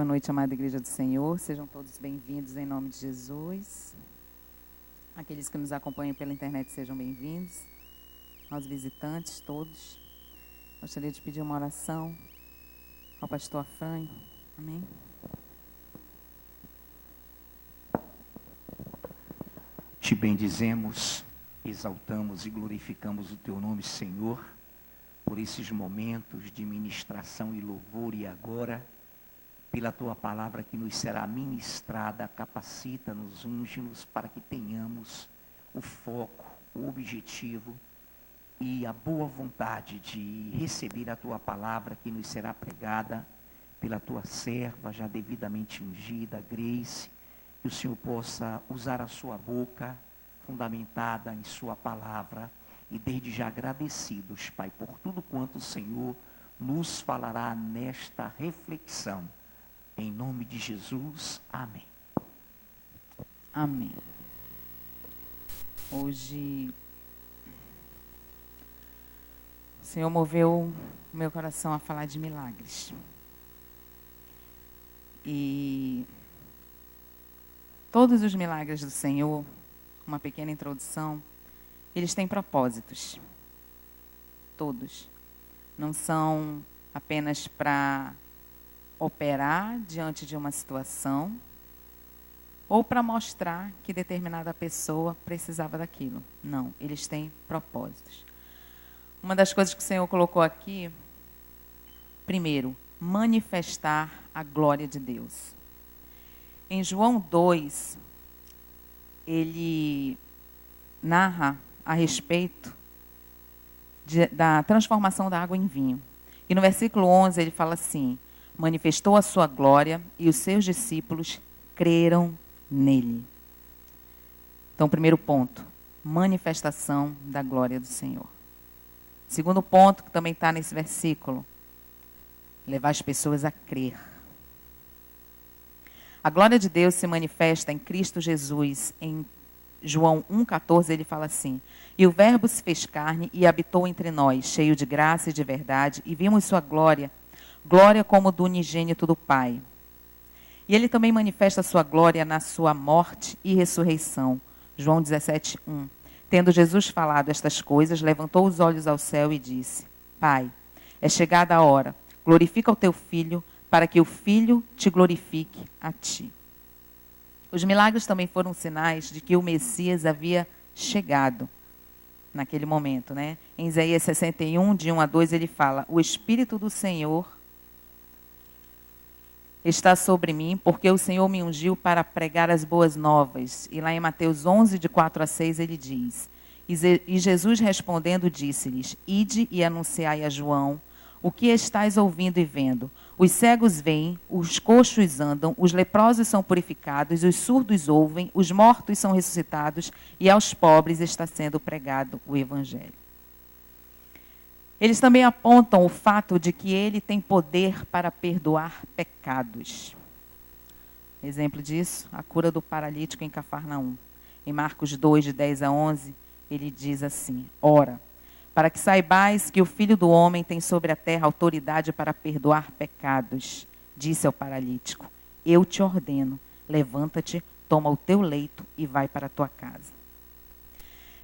Boa noite, amada Igreja do Senhor. Sejam todos bem-vindos em nome de Jesus. Aqueles que nos acompanham pela internet sejam bem-vindos. Aos visitantes todos. Gostaria de pedir uma oração ao pastor Afrânio. Amém. Te bendizemos, exaltamos e glorificamos o teu nome, Senhor, por esses momentos de ministração e louvor, e agora, pela tua palavra que nos será ministrada, capacita-nos, unge-nos para que tenhamos o foco, o objetivo e a boa vontade de receber a tua palavra que nos será pregada pela tua serva, já devidamente ungida, Grace, que o Senhor possa usar a sua boca, fundamentada em sua palavra, e desde já agradecidos, Pai, por tudo quanto o Senhor nos falará nesta reflexão. Em nome de Jesus, amém. Amém. Hoje, o Senhor moveu o meu coração a falar de milagres. E todos os milagres do Senhor, uma pequena introdução, eles têm propósitos. Todos. Não são apenas para operar diante de uma situação ou para mostrar que determinada pessoa precisava daquilo. Não, eles têm propósitos. Uma das coisas que o Senhor colocou aqui, primeiro, manifestar a glória de Deus. Em João 2, ele narra a respeito da transformação da água em vinho. E no versículo 11 ele fala assim: manifestou a sua glória e os seus discípulos creram nele. Então, primeiro ponto, manifestação da glória do Senhor. Segundo ponto, que também está nesse versículo, levar as pessoas a crer. A glória de Deus se manifesta em Cristo Jesus. Em João 1,14 ele fala assim: e o verbo se fez carne e habitou entre nós, cheio de graça e de verdade, e vimos sua glória, glória como do unigênito do Pai. E ele também manifesta a sua glória na sua morte e ressurreição. João 17,1. Tendo Jesus falado estas coisas, levantou os olhos ao céu e disse: Pai, é chegada a hora, glorifica o teu Filho, para que o Filho te glorifique a ti. Os milagres também foram sinais de que o Messias havia chegado naquele momento, né? Em Isaías 61, de 1 a 2, ele fala: o Espírito do Senhor está sobre mim, porque o Senhor me ungiu para pregar as boas novas. E lá em Mateus 11, de 4 a 6, ele diz: e Jesus respondendo disse-lhes: ide e anunciai a João o que estais ouvindo e vendo. Os cegos veem, os coxos andam, os leprosos são purificados, os surdos ouvem, os mortos são ressuscitados, e aos pobres está sendo pregado o Evangelho. Eles também apontam o fato de que ele tem poder para perdoar pecados. Exemplo disso, a cura do paralítico em Cafarnaum. Em Marcos 2, de 10 a 11, ele diz assim: ora, para que saibais que o Filho do Homem tem sobre a terra autoridade para perdoar pecados, disse ao paralítico: eu te ordeno, levanta-te, toma o teu leito e vai para a tua casa.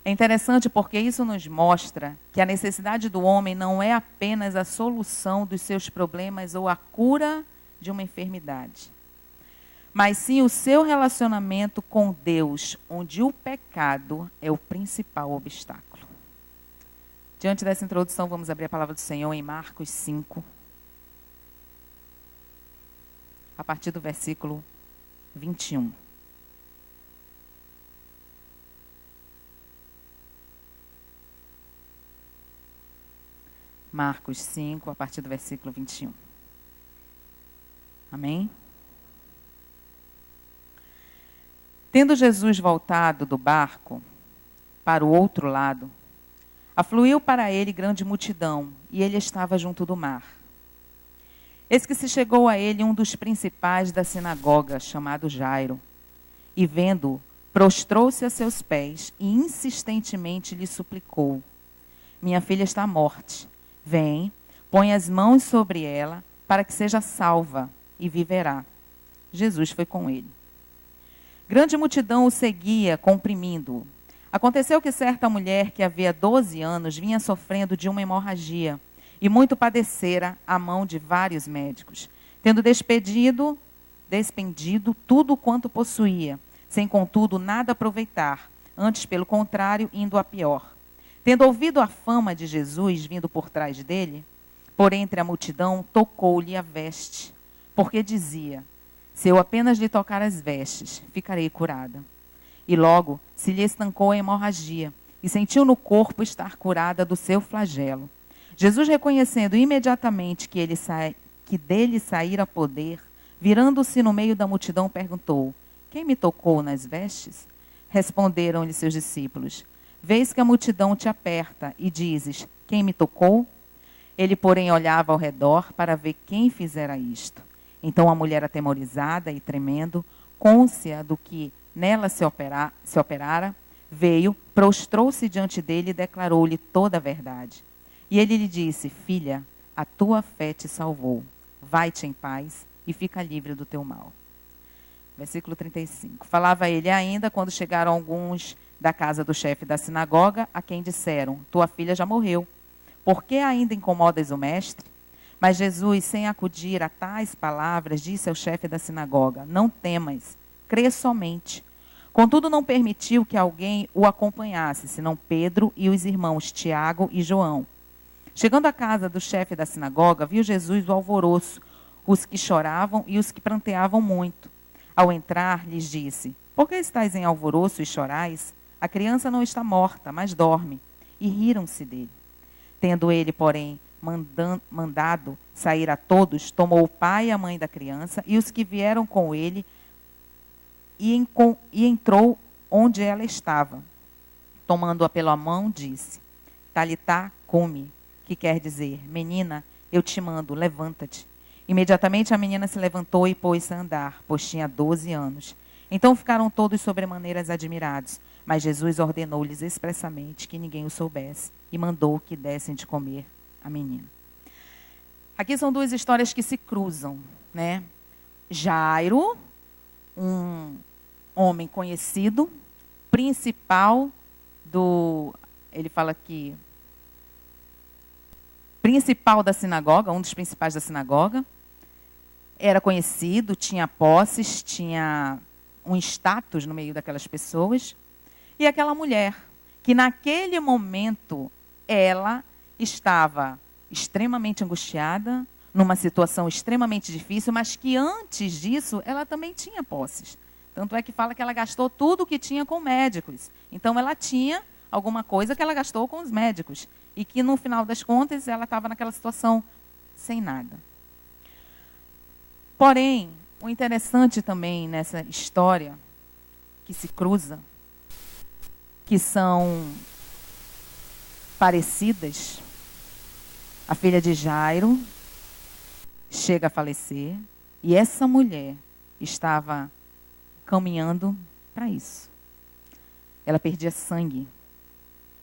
É interessante porque isso nos mostra que a necessidade do homem não é apenas a solução dos seus problemas ou a cura de uma enfermidade, mas sim o seu relacionamento com Deus, onde o pecado é o principal obstáculo. Diante dessa introdução, vamos abrir a palavra do Senhor em Marcos 5, a partir do versículo 21. Marcos 5, a partir do versículo 21. Amém? Tendo Jesus voltado do barco para o outro lado, afluiu para ele grande multidão, e ele estava junto do mar. Eis que se chegou a ele um dos principais da sinagoga, chamado Jairo, e vendo-o, prostrou-se a seus pés e insistentemente lhe suplicou: minha filha está à morte, vem, põe as mãos sobre ela, para que seja salva e viverá. Jesus foi com ele. Grande multidão o seguia, comprimindo-o. Aconteceu que certa mulher, que havia 12 anos, vinha sofrendo de uma hemorragia, e muito padecera à mão de vários médicos, tendo despendido tudo quanto possuía, sem contudo nada aproveitar, antes pelo contrário, indo a pior. Tendo ouvido a fama de Jesus vindo por trás dele, por entre a multidão, tocou-lhe a veste, porque dizia: se eu apenas lhe tocar as vestes, ficarei curada. E logo se lhe estancou a hemorragia, e sentiu no corpo estar curada do seu flagelo. Jesus, reconhecendo imediatamente que dele saíra poder, virando-se no meio da multidão, perguntou: quem me tocou nas vestes? Responderam-lhe seus discípulos: vês que a multidão te aperta e dizes: quem me tocou? Ele, porém, olhava ao redor para ver quem fizera isto. Então a mulher, atemorizada e tremendo, cônscia do que nela se operara, veio, prostrou-se diante dele e declarou-lhe toda a verdade. E ele lhe disse: filha, a tua fé te salvou. Vai-te em paz e fica livre do teu mal. Versículo 35. Falava ele ainda quando chegaram alguns da casa do chefe da sinagoga, a quem disseram: tua filha já morreu. Por que ainda incomodas o mestre? Mas Jesus, sem acudir a tais palavras, disse ao chefe da sinagoga: não temas, crê somente. Contudo, não permitiu que alguém o acompanhasse, senão Pedro e os irmãos Tiago e João. Chegando à casa do chefe da sinagoga, viu Jesus o alvoroço, os que choravam e os que pranteavam muito. Ao entrar, lhes disse: por que estáis em alvoroço e chorais? A criança não está morta, mas dorme. E riram-se dele. Tendo ele, porém, mandado sair a todos, tomou o pai e a mãe da criança e os que vieram com ele e entrou onde ela estava. Tomando-a pela mão, disse: Talitá cumi, que quer dizer: menina, eu te mando, levanta-te. Imediatamente a menina se levantou e pôs-se a andar, pois tinha 12 anos. Então ficaram todos sobremaneiras admirados. Mas Jesus ordenou-lhes expressamente que ninguém o soubesse e mandou que dessem de comer a menina. Aqui são duas histórias que se cruzam, né? Jairo, um homem conhecido, principal ele fala aqui, principal da sinagoga, um dos principais da sinagoga, era conhecido, tinha posses, tinha um status no meio daquelas pessoas. E aquela mulher, que naquele momento, ela estava extremamente angustiada, numa situação extremamente difícil, mas que antes disso, ela também tinha posses. Tanto é que fala que ela gastou tudo o que tinha com médicos. Então, ela tinha alguma coisa que ela gastou com os médicos. E que, no final das contas, ela estava naquela situação sem nada. Porém, o interessante também nessa história, que se cruza, que são parecidas. A filha de Jairo chega a falecer e essa mulher estava caminhando para isso. Ela perdia sangue.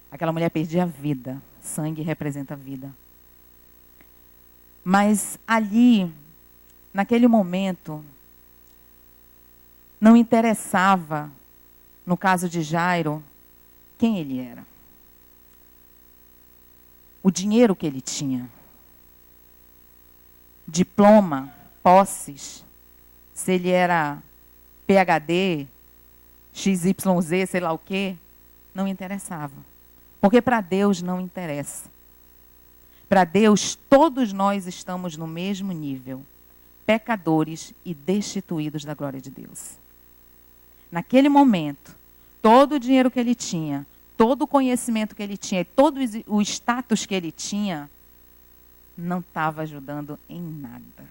Aquela mulher perdia a vida. Sangue representa a vida. Mas ali, naquele momento, não interessava, no caso de Jairo, quem ele era. O dinheiro que ele tinha. Diploma, posses, se ele era PhD, XYZ, sei lá o quê, não interessava. Porque para Deus não interessa. Para Deus, todos nós estamos no mesmo nível, pecadores e destituídos da glória de Deus. Naquele momento, todo o dinheiro que ele tinha, todo o conhecimento que ele tinha, todo o status que ele tinha, não estava ajudando em nada.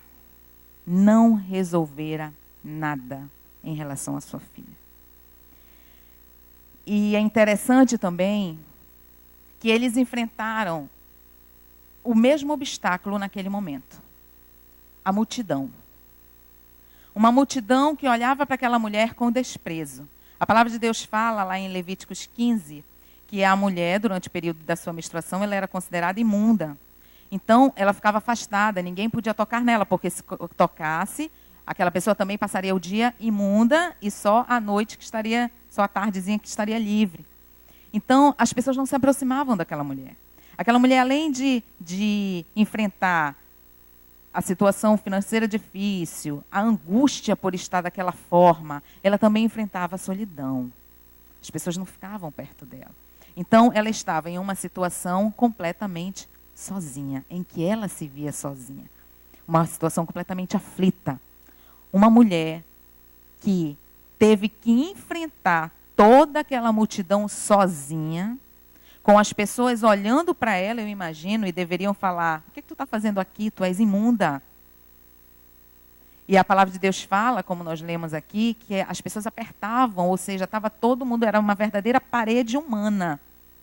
Não resolvera nada em relação à sua filha. E é interessante também que eles enfrentaram o mesmo obstáculo naquele momento. A multidão. Uma multidão que olhava para aquela mulher com desprezo. A palavra de Deus fala lá em Levíticos 15, que a mulher, durante o período da sua menstruação, ela era considerada imunda. Então, ela ficava afastada, ninguém podia tocar nela, porque se tocasse, aquela pessoa também passaria o dia imunda e só à noite que estaria, só à tardezinha que estaria livre. Então, as pessoas não se aproximavam daquela mulher. Aquela mulher, além de enfrentar a situação financeira difícil, a angústia por estar daquela forma, ela também enfrentava a solidão. As pessoas não ficavam perto dela. Então, ela estava em uma situação completamente sozinha, em que ela se via sozinha. Uma situação completamente aflita. Uma mulher que teve que enfrentar toda aquela multidão sozinha, com as pessoas olhando para ela, eu imagino, e deveriam falar: o que tu está fazendo aqui? Tu és imunda. E a palavra de Deus fala, como nós lemos aqui, que as pessoas apertavam, ou seja, estava todo mundo, era uma verdadeira parede humana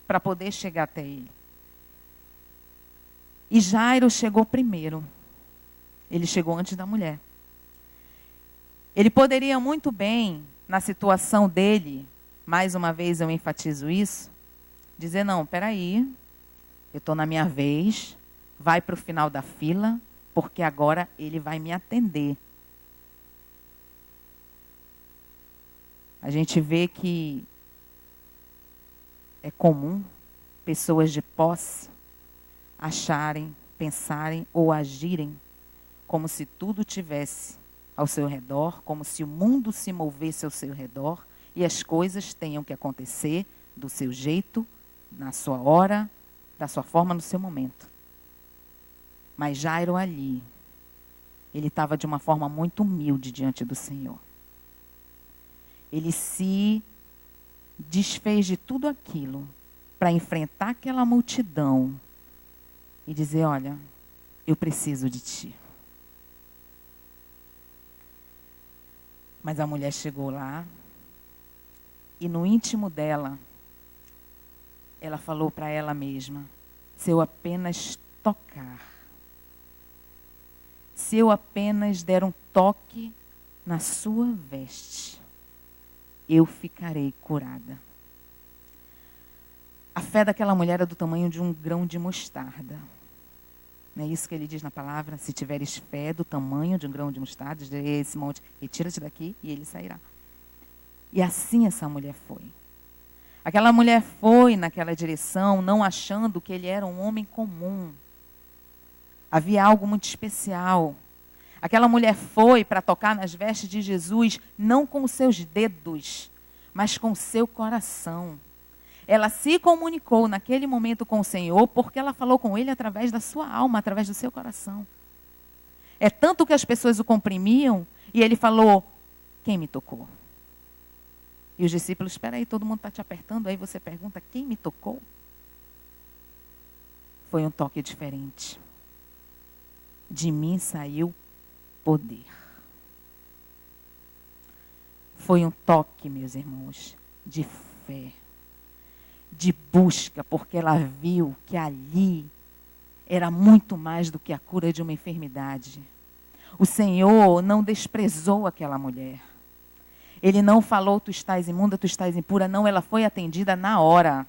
para poder chegar até ele. E Jairo chegou primeiro. Ele chegou antes da mulher. Ele poderia muito bem, na situação dele, mais uma vez eu enfatizo isso, dizer: não, peraí, eu estou na minha vez, vai para o final da fila, porque agora ele vai me atender. A gente vê que é comum pessoas de posse acharem, pensarem ou agirem como se tudo tivesse ao seu redor, como se o mundo se movesse ao seu redor e as coisas tenham que acontecer do seu jeito, na sua hora, da sua forma, no seu momento. Mas Jairo ali, ele estava de uma forma muito humilde diante do Senhor. Ele se desfez de tudo aquilo para enfrentar aquela multidão e dizer: olha, eu preciso de ti. Mas a mulher chegou lá e no íntimo dela, ela falou para ela mesma: se eu apenas tocar, se eu apenas der um toque na sua veste, eu ficarei curada. A fé daquela mulher era do tamanho de um grão de mostarda. Não é isso que ele diz na palavra? Se tiveres fé do tamanho de um grão de mostarda, esse monte, retira-te daqui e ele sairá. E assim essa mulher foi. Aquela mulher foi naquela direção, não achando que ele era um homem comum. Havia algo muito especial. Aquela mulher foi para tocar nas vestes de Jesus, não com os seus dedos, mas com o seu coração. Ela se comunicou naquele momento com o Senhor, porque ela falou com ele através da sua alma, através do seu coração. É tanto que as pessoas o comprimiam, e ele falou: quem me tocou? E os discípulos: espera aí, todo mundo está te apertando, aí você pergunta: quem me tocou? Foi um toque diferente. De mim saiu poder. Foi um toque, meus irmãos, de fé, de busca, porque ela viu que ali era muito mais do que a cura de uma enfermidade. O Senhor não desprezou aquela mulher. Ele não falou: tu estás imunda, tu estás impura. Não, ela foi atendida na hora.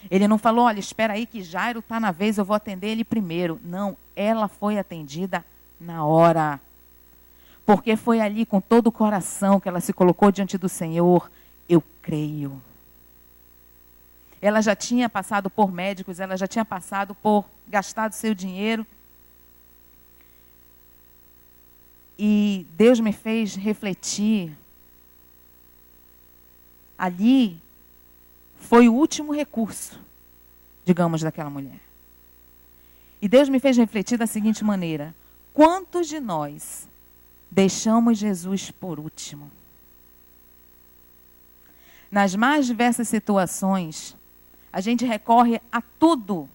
Ele não falou: olha, espera aí que Jairo está na vez, eu vou atender ele primeiro. Não, ela foi atendida na hora. Porque foi ali com todo o coração que ela se colocou diante do Senhor: eu creio. Ela já tinha passado por médicos, ela já tinha passado por gastado seu dinheiro. E Deus me fez refletir. Ali foi o último recurso, digamos, daquela mulher. E Deus me fez refletir da seguinte maneira: quantos de nós deixamos Jesus por último? Nas mais diversas situações, a gente recorre a tudo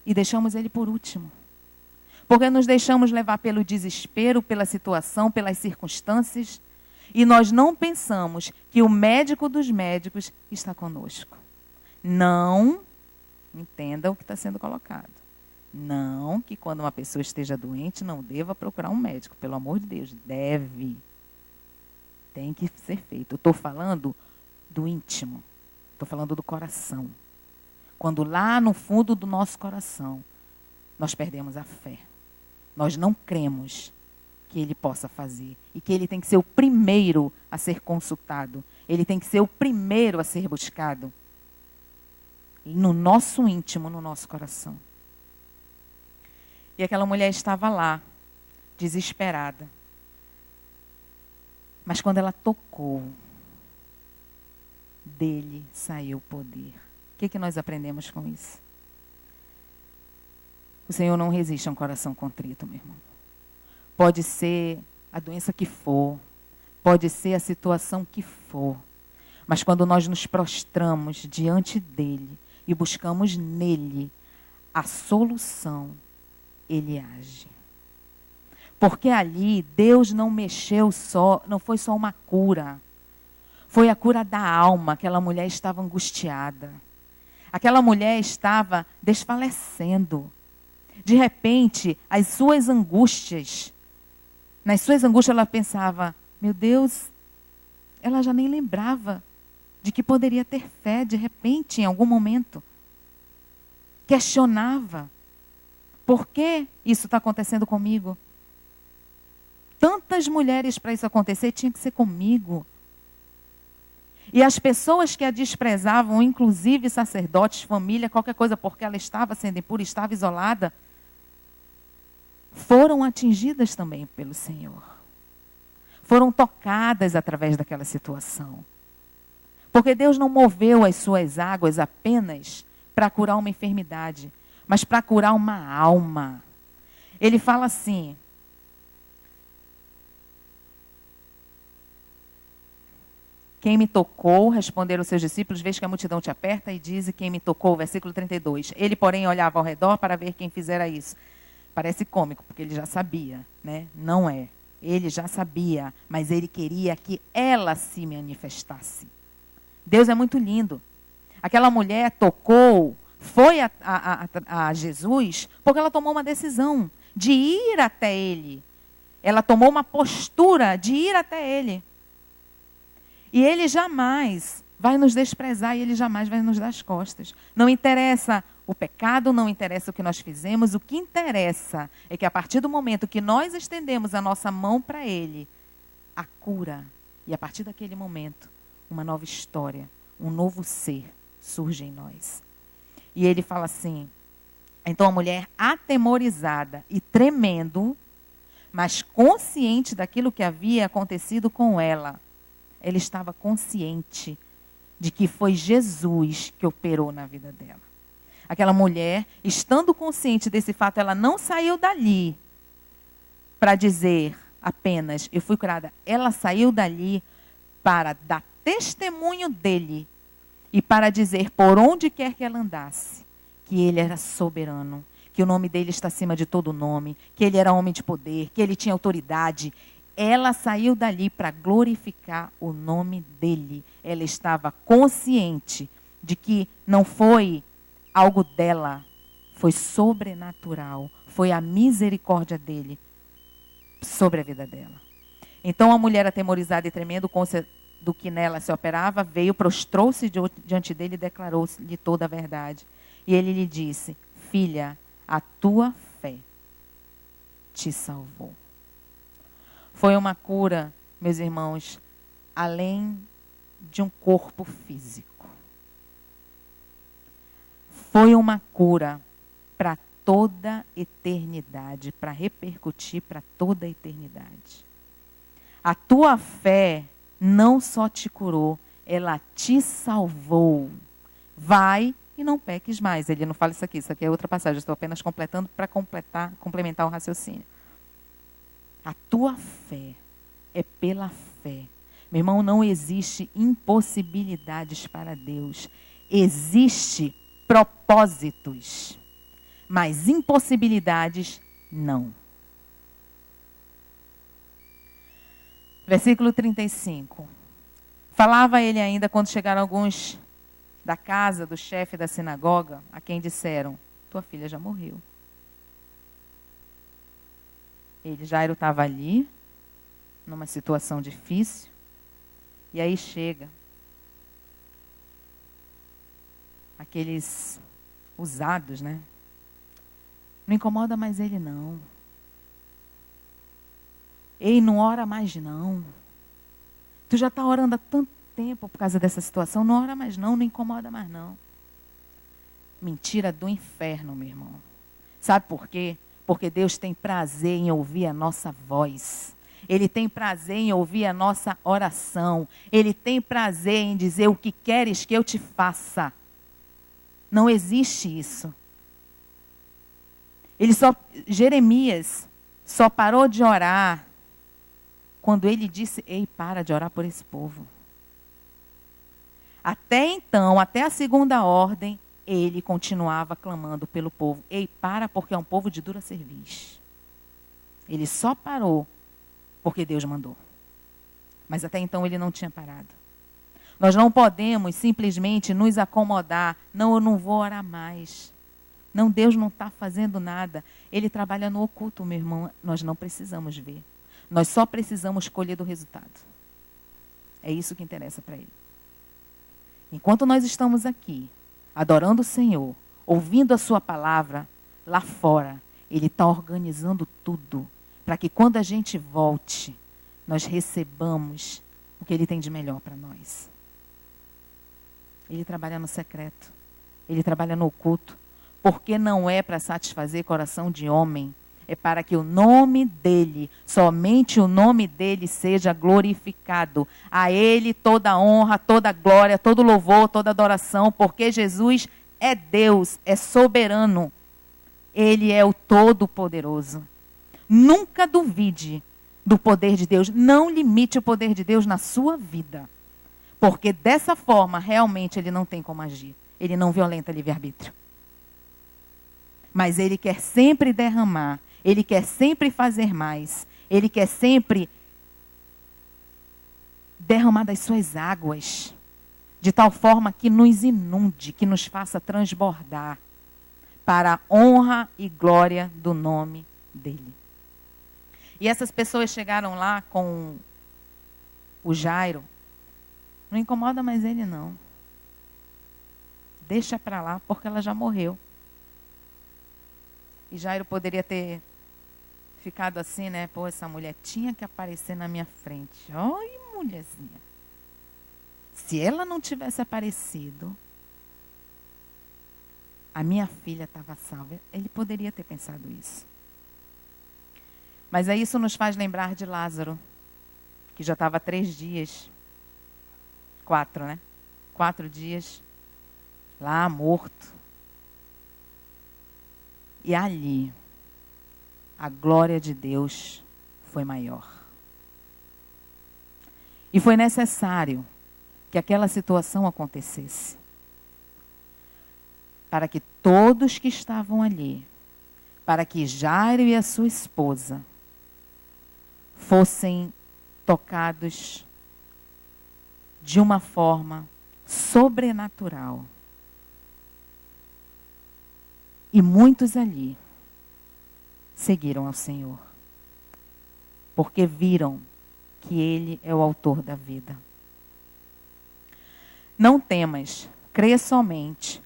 e deixamos ele por último. Porque nos deixamos levar pelo desespero, pela situação, pelas circunstâncias, e nós não pensamos que o médico dos médicos está conosco. Não, entenda o que está sendo colocado. Não que quando uma pessoa esteja doente não deva procurar um médico. Pelo amor de Deus, deve. Tem que ser feito. Eu estou falando do íntimo. Estou falando do coração. Quando lá no fundo do nosso coração, nós perdemos a fé. Nós não cremos que ele possa fazer. E que ele tem que ser o primeiro a ser consultado. Ele tem que ser o primeiro a ser buscado. No nosso íntimo, no nosso coração. E aquela mulher estava lá, desesperada. Mas quando ela tocou, dele saiu o poder. O que nós aprendemos com isso? O Senhor não resiste a um coração contrito, meu irmão. Pode ser a doença que for, pode ser a situação que for, mas quando nós nos prostramos diante dele e buscamos nele a solução, ele age. Porque ali Deus não mexeu só, não foi só uma cura. Foi a cura da alma. Aquela mulher estava angustiada. Aquela mulher estava desfalecendo. De repente, nas suas angústias, ela pensava, meu Deus, ela já nem lembrava de que poderia ter fé, de repente, em algum momento. Questionava, por que isso está acontecendo comigo? Tantas mulheres para isso acontecer, tinha que ser comigo. E as pessoas que a desprezavam, inclusive sacerdotes, família, qualquer coisa, porque ela estava sendo impura, estava isolada, foram atingidas também pelo Senhor. Foram tocadas através daquela situação. Porque Deus não moveu as suas águas apenas para curar uma enfermidade, mas para curar uma alma. Ele fala assim, quem me tocou, responderam os seus discípulos, vês que a multidão te aperta e diz quem me tocou, versículo 32. Ele, porém, olhava ao redor para ver quem fizera isso. Parece cômico, porque ele já sabia, né? Não é. Ele já sabia, mas ele queria que ela se manifestasse. Deus é muito lindo. Aquela mulher tocou, foi a Jesus, porque ela tomou uma decisão de ir até ele. Ela tomou uma postura de ir até ele. E ele jamais vai nos desprezar e ele jamais vai nos dar as costas. Não interessa o pecado, não interessa o que nós fizemos. O que interessa é que a partir do momento que nós estendemos a nossa mão para ele, a cura. E a partir daquele momento, uma nova história, um novo ser surge em nós. E ele fala assim, então a mulher atemorizada e tremendo, mas consciente daquilo que havia acontecido com ela, ela estava consciente de que foi Jesus que operou na vida dela. Aquela mulher, estando consciente desse fato, ela não saiu dali para dizer apenas, eu fui curada. Ela saiu dali para dar testemunho dele e para dizer por onde quer que ela andasse, que ele era soberano, que o nome dele está acima de todo nome, que ele era homem de poder, que ele tinha autoridade. Ela saiu dali para glorificar o nome dele. Ela estava consciente de que não foi algo dela, foi sobrenatural, foi a misericórdia dele sobre a vida dela. Então a mulher, atemorizada e tremendo do que nela se operava, veio, prostrou-se diante dele e declarou-lhe toda a verdade. E ele lhe disse, filha, a tua fé te salvou. Foi uma cura, meus irmãos, além de um corpo físico. Foi uma cura para toda a eternidade, para repercutir para toda a eternidade. A tua fé não só te curou, ela te salvou. Vai e não peques mais. Ele não fala isso aqui é outra passagem, eu estou apenas completando para complementar o raciocínio. A tua fé é pela fé. Meu irmão, não existe impossibilidades para Deus. Existe propósitos, mas impossibilidades não. Versículo 35. Falava ele ainda quando chegaram alguns da casa do chefe da sinagoga, a quem disseram, tua filha já morreu. Jairo estava ali, numa situação difícil, e aí chega aqueles usados, né? Não incomoda mais ele, não. Ei, não ora mais não. Tu já está orando há tanto tempo por causa dessa situação, não ora mais não incomoda mais não. Mentira do inferno, meu irmão. Sabe por quê? Porque Deus tem prazer em ouvir a nossa voz. Ele tem prazer em ouvir a nossa oração. Ele tem prazer em dizer o que queres que eu te faça. Não existe isso. Jeremias só parou de orar quando ele disse, ei, para de orar por esse povo. Até então, até a segunda ordem, ele continuava clamando pelo povo. Ei, para, porque é um povo de dura cerviz. Ele só parou porque Deus mandou. Mas até então ele não tinha parado. Nós não podemos simplesmente nos acomodar. Não, eu não vou orar mais. Não, Deus não está fazendo nada. Ele trabalha no oculto, meu irmão. Nós não precisamos ver. Nós só precisamos colher do resultado. É isso que interessa para ele. Enquanto nós estamos aqui, adorando o Senhor, ouvindo a sua palavra, lá fora, ele está organizando tudo para que quando a gente volte, nós recebamos o que ele tem de melhor para nós. Ele trabalha no secreto, ele trabalha no oculto, porque não é para satisfazer coração de homem, é para que o nome dele, somente o nome dele seja glorificado. A ele toda a honra, toda a glória, todo o louvor, toda a adoração, porque Jesus é Deus, é soberano. Ele é o Todo-Poderoso. Nunca duvide do poder de Deus. Não limite o poder de Deus na sua vida. Porque dessa forma, realmente, ele não tem como agir. Ele não violenta livre-arbítrio. Mas ele quer sempre derramar. Ele quer sempre fazer mais. Ele quer sempre derramar das suas águas. De tal forma que nos inunde, que nos faça transbordar. Para a honra e glória do nome dele. E essas pessoas chegaram lá com o Jairo. Não incomoda mais ele, não. Deixa para lá, porque ela já morreu. E Jairo poderia ter ficado assim, né? Pô, essa mulher tinha que aparecer na minha frente. Oi, mulherzinha. Se ela não tivesse aparecido, a minha filha estava salva. Ele poderia ter pensado isso. Mas aí isso nos faz lembrar de Lázaro, que já estava 3 dias, 4, né? 4 dias, lá morto. E ali, a glória de Deus foi maior. E foi necessário que aquela situação acontecesse, para que todos que estavam ali, para que Jairo e a sua esposa fossem tocados de uma forma sobrenatural. E muitos ali seguiram ao Senhor, porque viram que Ele é o autor da vida. Não temas, crê somente.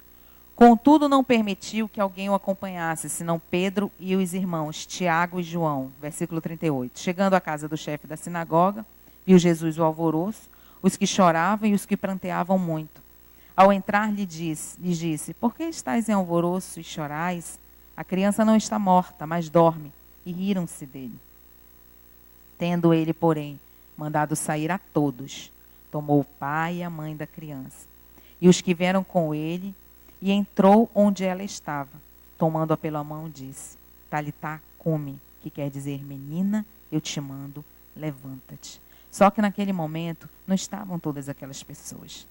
Contudo, não permitiu que alguém o acompanhasse, senão Pedro e os irmãos, Tiago e João. Versículo 38. Chegando à casa do chefe da sinagoga, viu Jesus o alvoroço, os que choravam e os que pranteavam muito. Ao entrar, lhes disse, por que estáis em alvoroço e chorais? A criança não está morta, mas dorme. E riram-se dele. Tendo ele, porém, mandado sair a todos, tomou o pai e a mãe da criança, e os que vieram com ele, e entrou onde ela estava. Tomando-a pela mão, disse, Talitá, cumi, que quer dizer, menina, eu te mando, levanta-te. Só que naquele momento não estavam todas aquelas pessoas.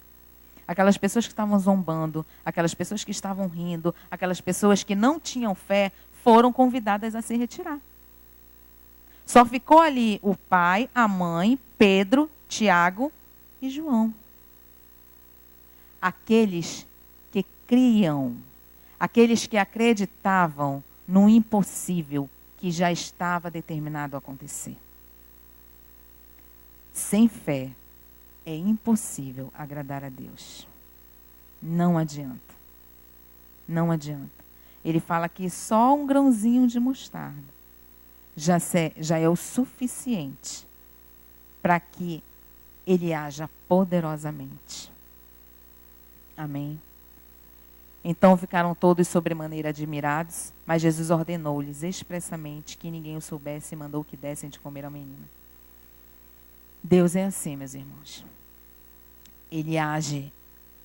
Aquelas pessoas que estavam zombando, aquelas pessoas que estavam rindo, aquelas pessoas que não tinham fé, foram convidadas a se retirar. Só ficou ali o pai, a mãe, Pedro, Tiago e João. Aqueles que criam, aqueles que acreditavam no impossível que já estava determinado a acontecer. Sem fé, é impossível agradar a Deus. Não adianta. Não adianta. Ele fala que só um grãozinho de mostarda já é o suficiente para que ele haja poderosamente. Amém? Então ficaram todos sobremaneira admirados, mas Jesus ordenou-lhes expressamente que ninguém o soubesse e mandou que dessem de comer ao menino. Deus é assim, meus irmãos. Ele age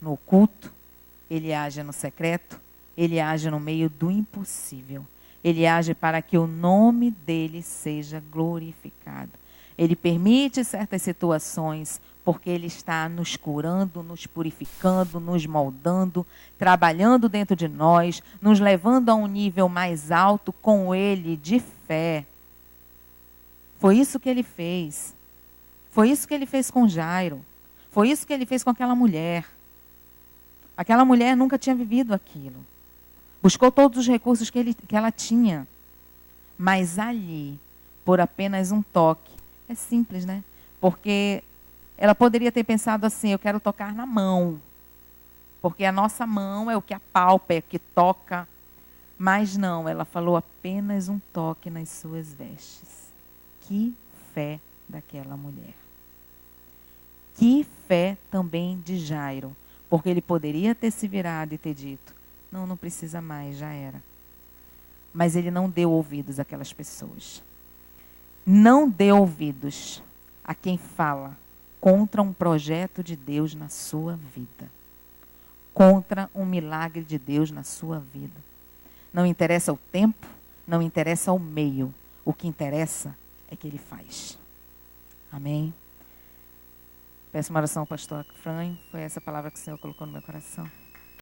no oculto, ele age no secreto, ele age no meio do impossível. Ele age para que o nome dele seja glorificado. Ele permite certas situações porque ele está nos curando, nos purificando, nos moldando, trabalhando dentro de nós, nos levando a um nível mais alto com ele de fé. Foi isso que ele fez. Foi isso que ele fez com Jairo. Foi isso que ele fez com aquela mulher. Aquela mulher nunca tinha vivido aquilo. Buscou todos os recursos que ela tinha. Mas ali, por apenas um toque, é simples, né? Porque ela poderia ter pensado assim, eu quero tocar na mão. Porque a nossa mão é o que apalpa, é o que toca. Mas não, ela falou apenas um toque nas suas vestes. Que fé daquela mulher. Que fé também de Jairo. Porque ele poderia ter se virado e ter dito, não precisa mais, já era. Mas ele não deu ouvidos àquelas pessoas. Não dê ouvidos a quem fala contra um projeto de Deus na sua vida. Contra um milagre de Deus na sua vida. Não interessa o tempo, não interessa o meio. O que interessa é que ele faz. Amém? Peço uma oração ao pastor Franho. Foi essa palavra que o Senhor colocou no meu coração.